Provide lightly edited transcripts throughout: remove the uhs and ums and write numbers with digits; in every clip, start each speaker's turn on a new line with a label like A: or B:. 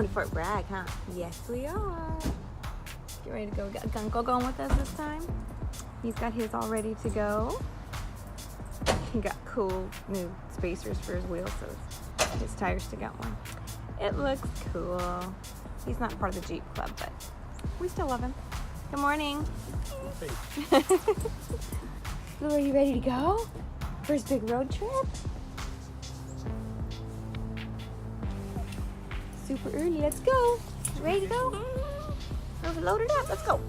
A: to Fort Bragg, huh? Yes, we are. Get ready to go. Got Gunko going with us this time. He's got his all ready to go. He got cool new spacers for his wheels, so his tires stick out one. It looks cool. He's not part of the Jeep Club, but we still love him. Good morning. Hey. Lou, are you ready to go? First big road trip? Super early, let's go. Ready to go? We're loaded up, let's go.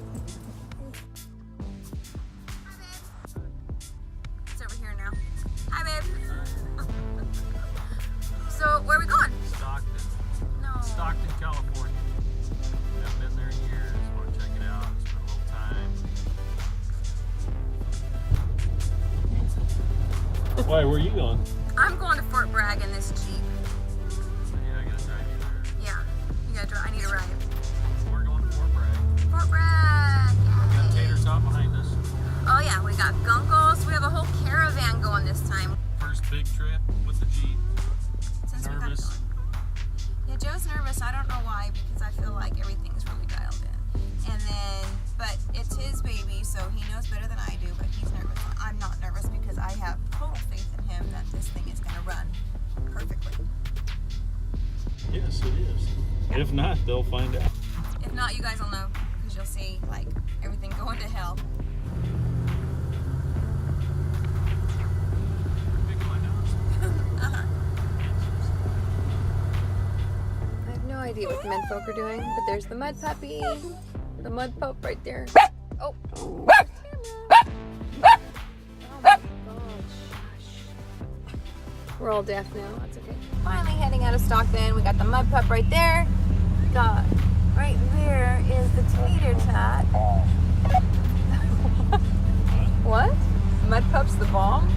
A: It's over here now. Hi, babe. So, where are we going?
B: Stockton.
A: No.
B: Stockton, California. I've been there in years. Want to check it out. Spend a little time. Why? Where are you going?
A: I'm going to Fort Bragg in this Jeep.
B: Yeah, I gotta drive you there.
A: Yeah, you gotta drive. I need a ride.
B: We're going to Fort Bragg.
A: Fort Bragg.
B: We got
A: Yay.
B: TATER top behind us.
A: Oh yeah, we got Gunkos. We have a whole caravan going this time.
B: First big trip with the Jeep.
A: Since we got
B: Nervous.
A: going. Yeah, Joe's nervous. I don't know why, because I feel like everything's really dialed in. And then, but it's his baby, so he knows better than I do, but he's nervous. I'm not nervous because I have total faith in him that this thing is going to run perfectly.
B: Yes, it is. If not, they'll find out.
A: If not, you guys will know, because you'll see, like, everything going to hell. I have no idea what the men folk are doing, but there's the mud puppy, the mud pup right there. Oh, there's Tamara. Oh my gosh. We're all deaf now, that's okay. Finally heading out of Stockton. We got the mud pup right there. Got right there is the tater tot. What? Mud pup's the bomb?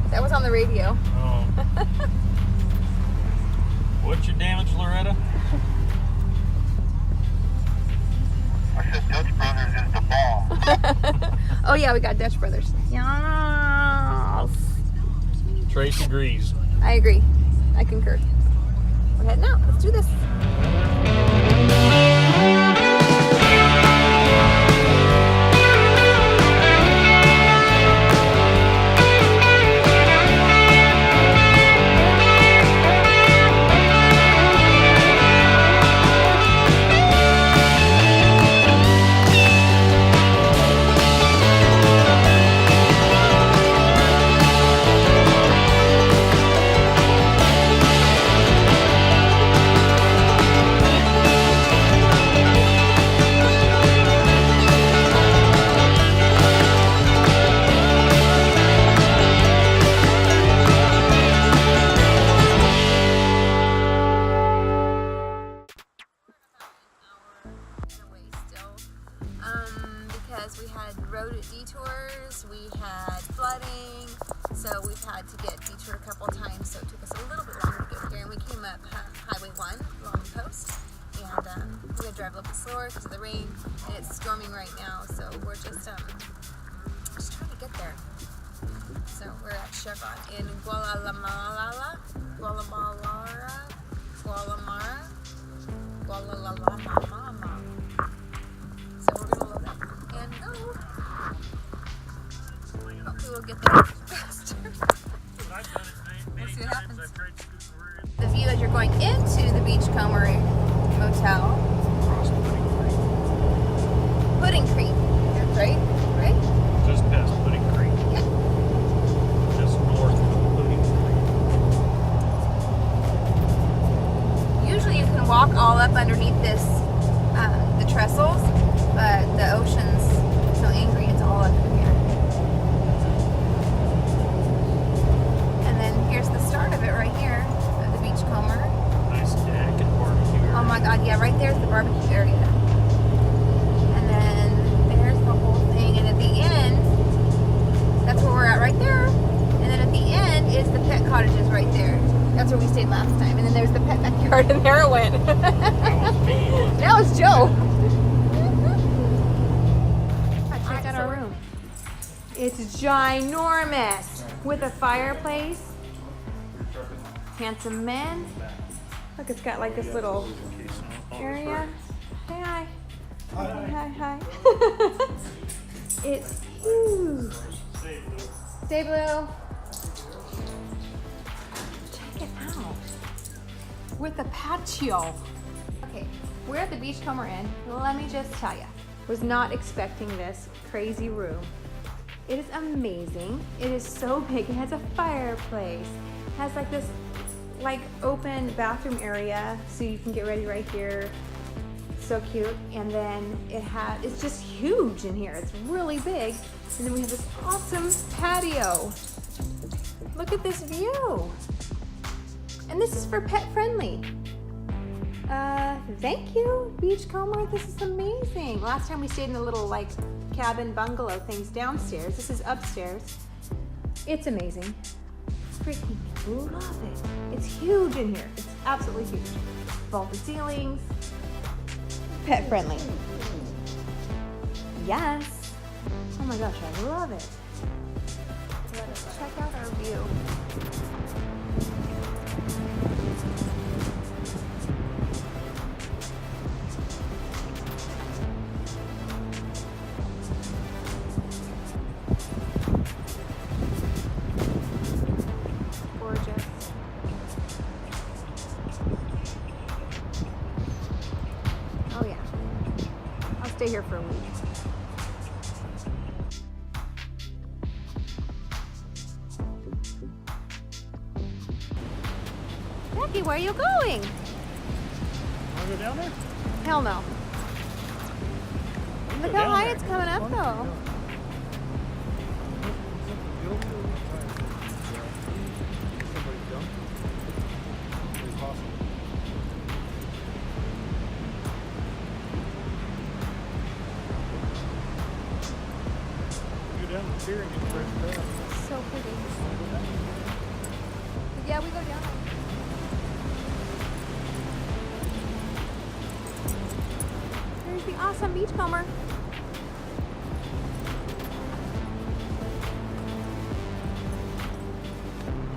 A: That was on the radio.
B: Oh. What's your damage, Loretta?
C: I said Dutch Brothers is the bomb.
A: Oh yeah, we got Dutch Brothers. Yes.
B: Trace agrees.
A: I agree. I concur. We're heading out. Let's do this. Because we had road detours, we had flooding, so we've had to get detoured a couple times, so it took us a little bit longer to get here. And we came up Highway 1 along the coast, and we had to drive a little bit slower because of the rain, and it's storming right now, so we're just trying to get there. So we're at Chevron in Guadalajara. So we're gonna load up and go. Hopefully we'll get there faster. We'll see what happens. The view as you're going into the Beachcomber Motel. Pudding Creek, right? Right?
B: Just past Pudding Creek.
A: Yeah.
B: Just north of Pudding Creek.
A: Usually you can walk all up underneath this, the trestles, but the ocean's so angry it's all up in here. And then here's the start of it right here, of the Beachcomber.
B: Nice deck and barbecue.
A: Oh my god, yeah, right there's the barbecue area. And then there's the whole thing, and at the end, that's where we're at right there. And then at the end is the pet cottages right there. That's where we stayed last time. And then there's the pet backyard in there it went. That was Joe. Check out our room. It's ginormous with a fireplace. Handsome men. Look, it's got like this little area. Hey, hi. Hi, hi. It's huge. Stay blue. Check it out. With a patio. Okay, we're at the Beachcomber Inn. Let me just tell you, was not expecting this crazy room. It is amazing. It is so big. It has a fireplace. It has like this open bathroom area so you can get ready right here. So cute. And then it's just huge in here. It's really big. And then we have this awesome patio. Look at this view. And this is for pet friendly. Thank you, Beachcomber. This is amazing. Last time we stayed in the little cabin bungalow things downstairs. This is upstairs. It's amazing. Freaking love it. It's huge in here. It's absolutely huge. Vaulted ceilings. Pet friendly. Yes. Oh my gosh, I love it. Let us check out our view. Gorgeous. Oh yeah. I'll stay here for a week. Jackie, where are you going?
B: Wanna go down there?
A: Hell no. Look how high it's coming up though. So pretty. Yeah, we go down. There's the awesome Beachcomber.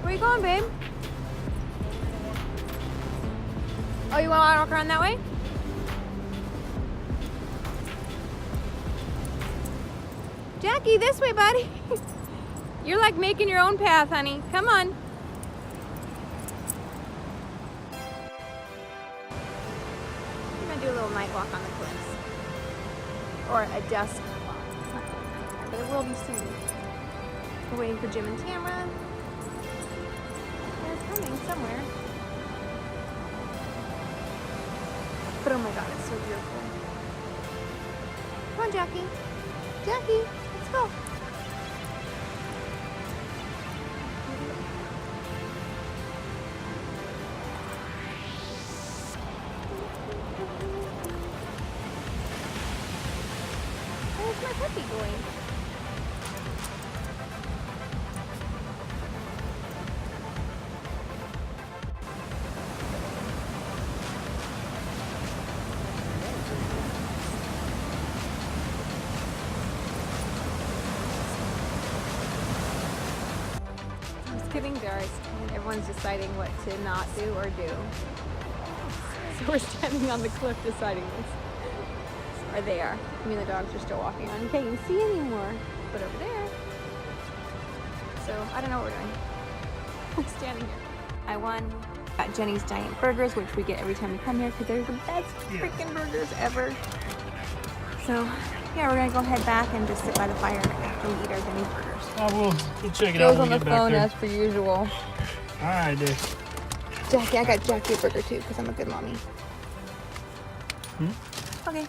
A: Where you going, babe? Oh, you want to walk around that way? Jackie, this way, buddy. You're like making your own path, honey. Come on. I'm gonna do a little night walk on the cliffs. Or a dusk walk. It's not really nighttime, but it will be soon. We're waiting for Jim and Tamara. They're coming somewhere. But oh my god, it's so beautiful. Come on, Jackie. Jackie, let's go. Where's my puppy going? It's getting dark and everyone's deciding what to not do or do. So we're standing on the cliff deciding this. Or they are. I mean, the dogs are still walking on. You can't even see anymore. But over there. So I don't know what we're doing. We're standing here. I won. Got Jenny's Giant Burgers, which we get every time we come here because they're the best freaking burgers ever. So yeah, we're gonna go head back and just sit by the fire after we eat our Jenny's burgers.
B: We'll check it out
A: Joe's
B: when
A: on
B: we
A: the
B: get back
A: phone
B: there.
A: as per usual.
B: All right, dude.
A: Jackie, I got Jackie a burger too because I'm a good mommy.
B: Hmm?
A: Okay.